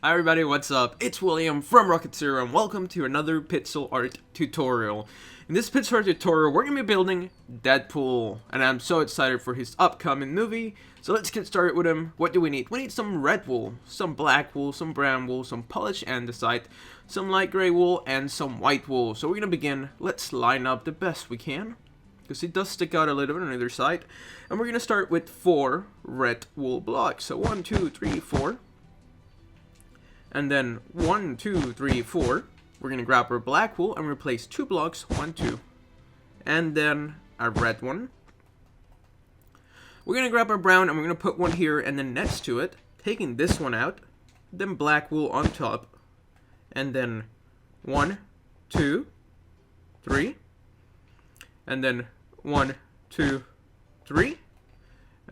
Hi everybody, what's up? It's William from Rocket Zero and welcome to another pixel art tutorial. In this pixel art tutorial, we're going to be building DeadPool, and I'm so excited for his upcoming movie. So let's get started with him. What do we need? We need some red wool, some black wool, some brown wool, some polished andesite, some light gray wool, and some white wool. So we're going to begin. Let's line up the best we can, because it does stick out a little bit on either side. And we're going to start with 4 red wool blocks. So 1, 2, 3, 4. And then 1, 2, 3, 4. We're going to grab our black wool and replace 2 blocks, 1, 2. And then a red one. We're going to grab our brown and we're going to put one here and then next to it, taking this one out. Then black wool on top. And then 1, 2, 3. And then 1, 2, 3.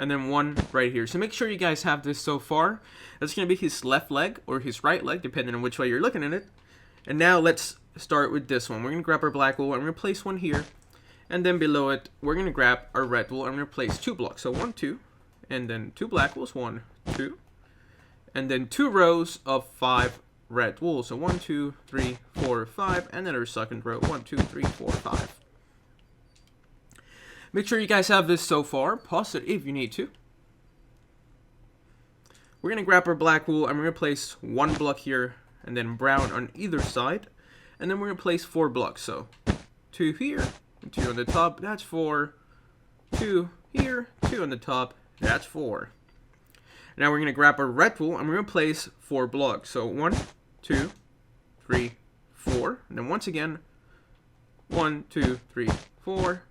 And then 1 right here. So make sure you guys have this so far. That's going to be his left leg or his right leg, depending on which way you're looking at it. And now let's start with this one. We're going to grab our black wool and we're going to place one here. And then below it, we're going to grab our red wool and we're going to place 2 blocks. So 1, 2. And then 2 black wools. 1, 2. And then 2 rows of 5 red wool. So 1, 2, 3, 4, 5. And then our second row. 1, 2, 3, 4, 5. Make sure you guys have this so far. Pause it if you need to. We're going to grab our black wool and we're going to place 1 block here and then brown on either side. And then we're going to place 4 blocks. So 2 here and 2 on the top. That's 4. 2 here, 2 on the top. That's 4. Now we're going to grab our red wool and we're going to place 4 blocks. So 1, 2, 3, 4. And then once again, 1, 2, 3, 4.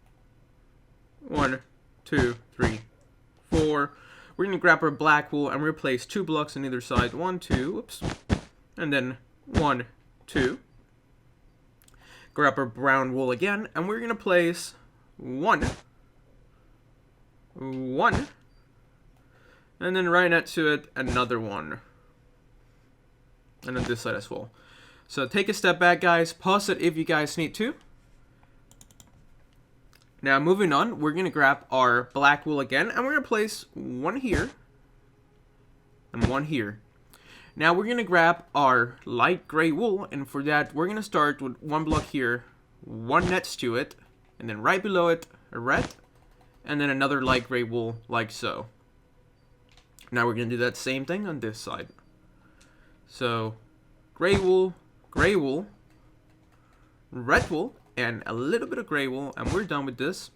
1, 2, 3, 4. We're going to grab our black wool and replace 2 blocks on either side. 1, 2, whoops. And then 1, 2. Grab our brown wool again and we're going to place 1. 1. And then right next to it, another 1. And on this side as well. So take a step back, guys. Pause it if you guys need to. Now moving on, we're going to grab our black wool again and we're going to place 1 here and 1 here. Now we're going to grab our light gray wool, and for that we're going to start with 1 block here, 1 next to it, and then right below it a red, and then another light gray wool like so. Now we're going to do that same thing on this side. So gray wool, red wool, and a little bit of gray wool, and we're done with this.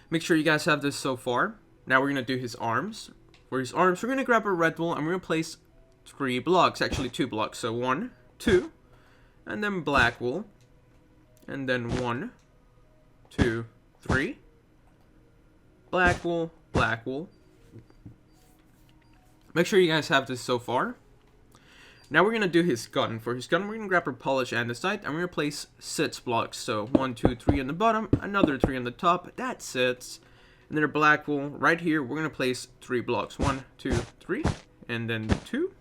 Make sure you guys have this so far. Now we're going to do his arms. For his arms, we're going to grab our red wool and we're going to place 3 blocks, actually 2 blocks. So 1, 2, and then black wool, and then 1, 2, 3, black wool, black wool. Make sure you guys have this so far. Now we're going to do his gun. For his gun, we're going to grab our polished andesite and we're going to place 6 blocks. So 1, 2, 3 on the bottom, another 3 on the top. That's 6. And then our black wool right here, we're going to place 3 blocks. 1, 2, 3, and then 2.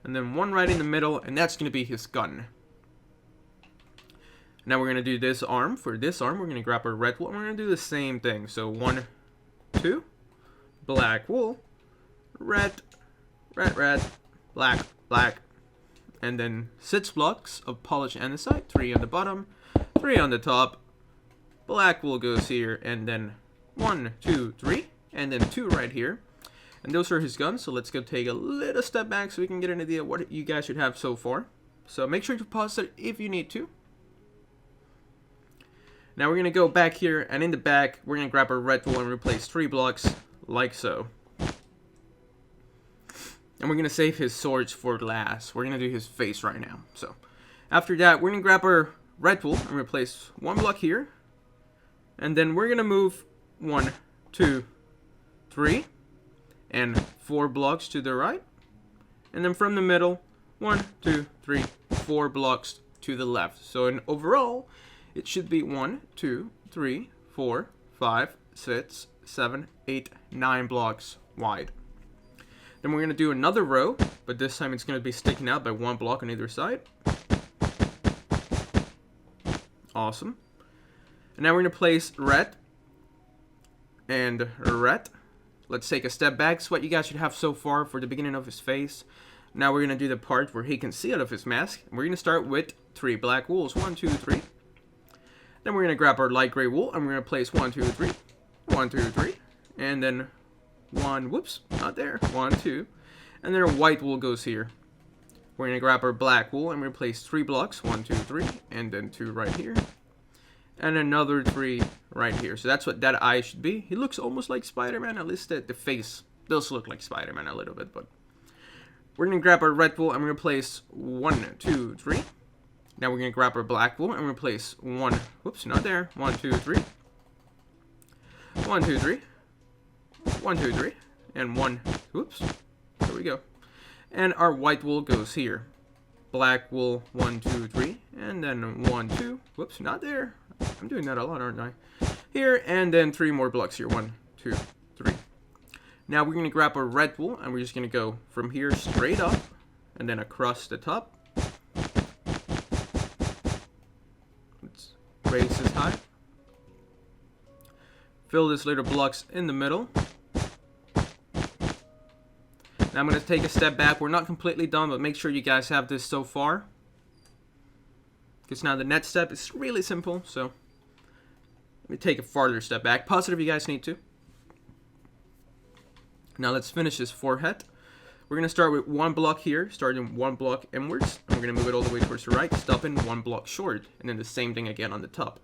And then 1 right in the middle, and that's going to be his gun. Now we're going to do this arm. For this arm, we're going to grab our red wool and we're going to do the same thing. So 1, 2, black wool, red, black, black, and then 6 blocks of polished andesite, 3 on the bottom, 3 on the top, black wool goes here, and then 1, 2, 3, and then 2 right here. And those are his guns, so let's go take a little step back so we can get an idea of what you guys should have so far. So make sure to pause it if you need to. Now we're going to go back here, and in the back, we're going to grab our red wool and replace 3 blocks like so. And we're going to save his swords for last. We're going to do his face right now. So after that, we're going to grab our red wool and replace 1 block here. And then we're going to move 1, 2, 3, and 4 blocks to the right. And then from the middle, 1, 2, 3, 4 blocks to the left. So in overall, it should be 1, 2, 3, 4, 5, 6, 7, 8, 9 blocks wide. Then we're going to do another row, but this time it's going to be sticking out by 1 block on either side. Awesome. And now we're going to place red and red Let's take a step back. It's what you guys should have so far for the beginning of his face. Now we're going to do the part where he can see out of his mask. We're going to start with 3 black wools. 1, 2, 3. Then we're going to grab our light gray wool and we're going to place 1, 2, 3. 1, 2, 3. And then 1, whoops, not there. 1, 2. And then our white wool goes here. We're going to grab our black wool and we're going to place 3 blocks. 1, 2, 3. And then 2 right here. And another 3 right here. So that's what that eye should be. He looks almost like Spider-Man. At least the face does look like Spider-Man a little bit. But we're going to grab our red wool and we're going to place 1, 2, 3. Now we're going to grab our black wool and we're going to place 1. Whoops, not there. 1, 2, 3. 1, 2, 3. 1, 2, 3. And 1. Whoops. There we go. And our white wool goes here. Black wool, 1, 2, 3. And then 1, 2. Whoops, not there. I'm doing that a lot, aren't I? Here, and then 3 more blocks here. 1, 2, 3. Now we're going to grab our red wool, and we're just going to go from here straight up, and then across the top. Let's raise this high. Fill these little blocks in the middle. Now I'm going to take a step back. We're not completely done, but make sure you guys have this so far. Because now the next step is really simple, so let me take a farther step back. Pause it if you guys need to. Now let's finish his forehead. We're going to start with 1 block here, starting 1 block inwards. And we're going to move it all the way towards the right, stopping 1 block short. And then the same thing again on the top.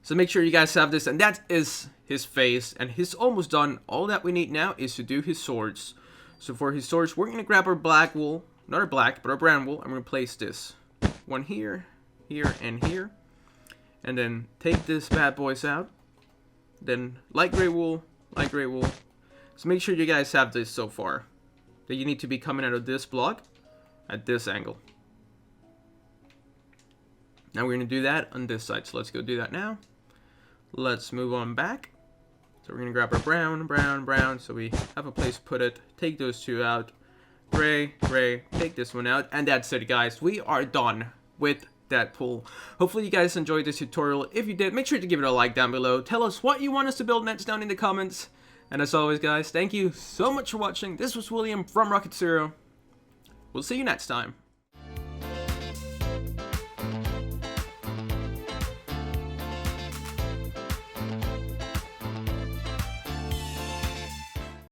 So make sure you guys have this, and that is his face, and he's almost done. All that we need now is to do his swords. So for his swords, we're going to grab our black wool, not our black, but our brown wool. I'm going to place this one here, here, and here. And then take this bad boys out. Then light gray wool, light gray wool. So make sure you guys have this so far. That you need to be coming out of this block at this angle. Now we're going to do that on this side. So let's go do that now. Let's move on back. So we're going to grab our brown, brown, brown. So we have a place to put it. Take those 2 out. Gray, gray. Take this one out. And that's it, guys. We are done with DeadPool. Hopefully you guys enjoyed this tutorial. If you did, make sure to give it a like down below. Tell us what you want us to build next down in the comments. And as always, guys, thank you so much for watching. This was William from Rocket Zero. We'll see you next time.